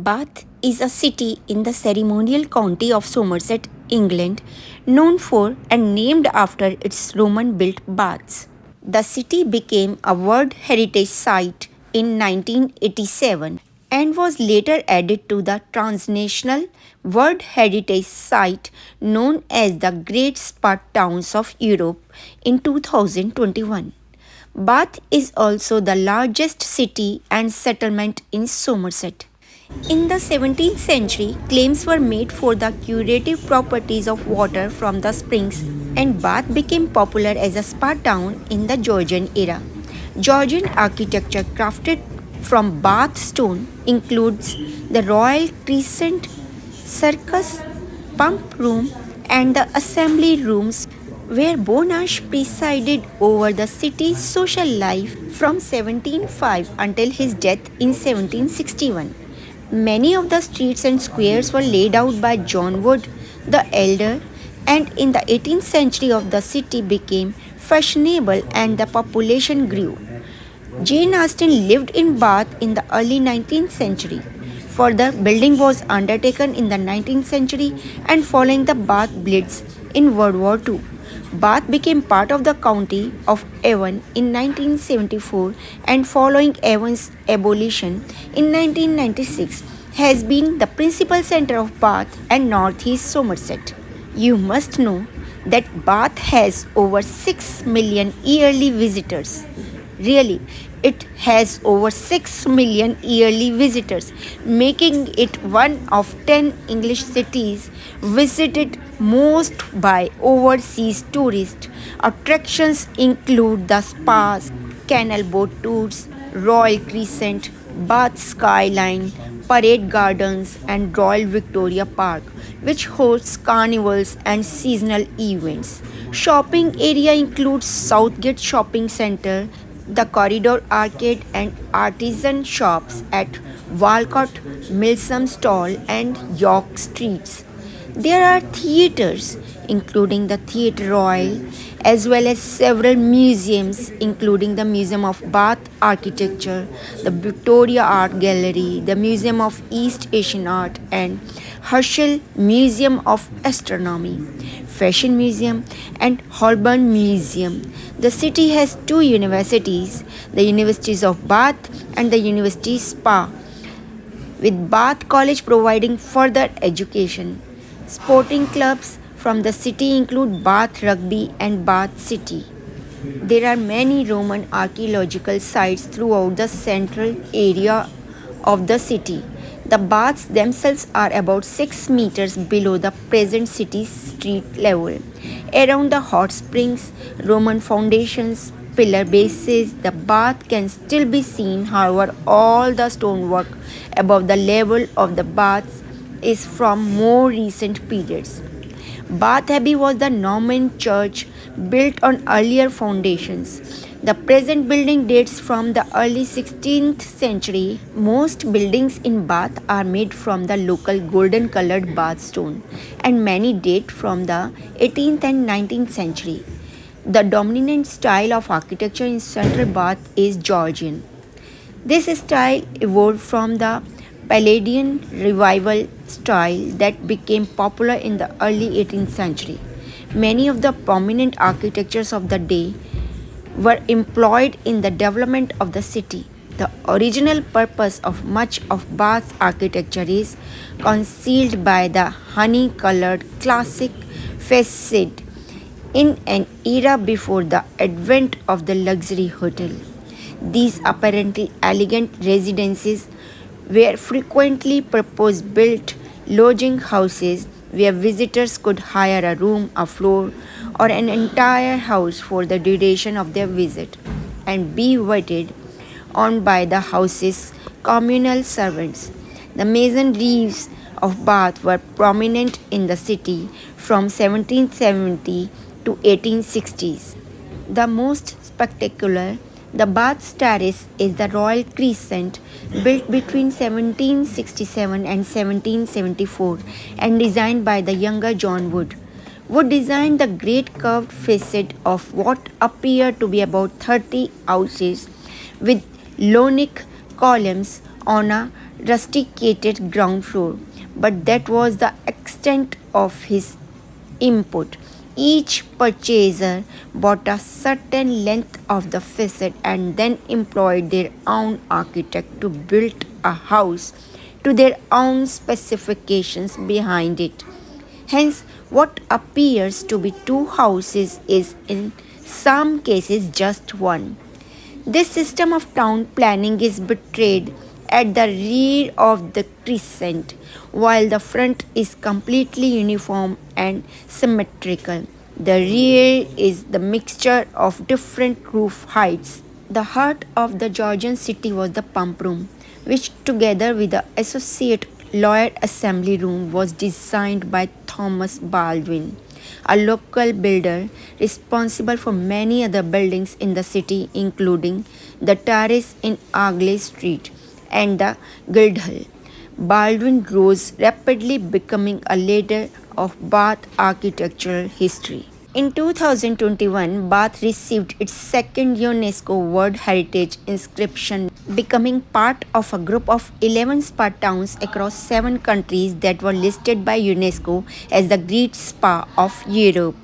Bath is a city in the ceremonial county of Somerset, England, known for and named after its Roman built baths. The city became a World Heritage Site in 1987 and was later added to the transnational World Heritage Site known as the Great Spa Towns of Europe in 2021. Bath is also the largest city and settlement in Somerset. In the 17th century, claims were made for the curative properties of water from the springs, and Bath became popular as a spa town in the Georgian era. Georgian architecture crafted from Bath stone includes the Royal Crescent, Circus, Pump Room, and the Assembly Rooms where Bonash presided over the city's social life from 1705 until his death in 1761. Many of the streets and squares were laid out by John Wood the Elder, and in the 18th century of the city became fashionable and the population grew. Jane Austen lived in Bath in the early 19th century. Further building was undertaken in the 19th century and following the Bath Blitz in World War II. Bath became part of the county of Avon in 1974 and following Avon's abolition in 1996 has been the principal center of Bath and Northeast Somerset. You must know that Bath has over 6 million yearly visitors. Really, it has over 6 million yearly visitors, making it one of 10 English cities visited most by overseas tourists. Attractions include the spas, canal boat tours, Royal Crescent, Bath Skyline, Parade Gardens, and Royal Victoria Park, which hosts carnivals and seasonal events. Shopping area includes Southgate Shopping Centre, the Corridor Arcade, and artisan shops at Walcott, Milsom Stall, and York Streets. There are theatres, including the Theatre Royal, as well as several museums, including the Museum of Bath Architecture, the Victoria Art Gallery, the Museum of East Asian Art, and Herschel Museum of Astronomy, Fashion Museum, and Holborn Museum. The city has two universities, the Universities of Bath and the University Spa, with Bath College providing further education. Sporting clubs from the city include Bath Rugby and Bath City. There are many Roman archaeological sites throughout the central area of the city. The baths themselves are about 6 meters below the present city street level. Around the hot springs, Roman foundations, pillar bases, the bath can still be seen. However, all the stonework above the level of the baths is from more recent periods. Bath Abbey was the Norman church built on earlier foundations. The present building dates from the early 16th century. Most buildings in Bath are made from the local golden colored Bath stone, and many date from the 18th and 19th century. The dominant style of architecture in central Bath is Georgian. This style evolved from the Palladian revival style that became popular in the early 18th century. Many of the prominent architectures of the day were employed in the development of the city. The original purpose of much of Bath's architecture is concealed by the honey-colored classic facade in an era before the advent of the luxury hotel. These apparently elegant residences were frequently purpose-built lodging houses where visitors could hire a room, a floor, or an entire house for the duration of their visit and be waited on by the house's communal servants. The masonries of Bath were prominent in the city from 1770 to 1860s. The most spectacular, the Bath's Terrace, is the Royal Crescent built between 1767 and 1774 and designed by the younger John Wood. Wood designed the great curved facade of what appear to be about 30 houses with Ionic columns on a rusticated ground floor, but that was the extent of his input. Each purchaser bought a certain length of the facade and then employed their own architect to build a house to their own specifications behind it. Hence, what appears to be two houses is in some cases just one. This system of town planning is betrayed at the rear of the crescent, while the front is completely uniform and symmetrical. The rear is the mixture of different roof heights. The heart of the Georgian city was the pump room, which, together with the associate lawyer assembly room, was designed by Thomas Baldwin, a local builder responsible for many other buildings in the city, including the terrace in Arglay Street and the Guildhall. Baldwin rose rapidly, becoming a leader of Bath architectural history. In 2021, Bath received its second UNESCO World Heritage inscription, becoming part of a group of 11 spa towns across 7 countries that were listed by UNESCO as the Great Spa of Europe.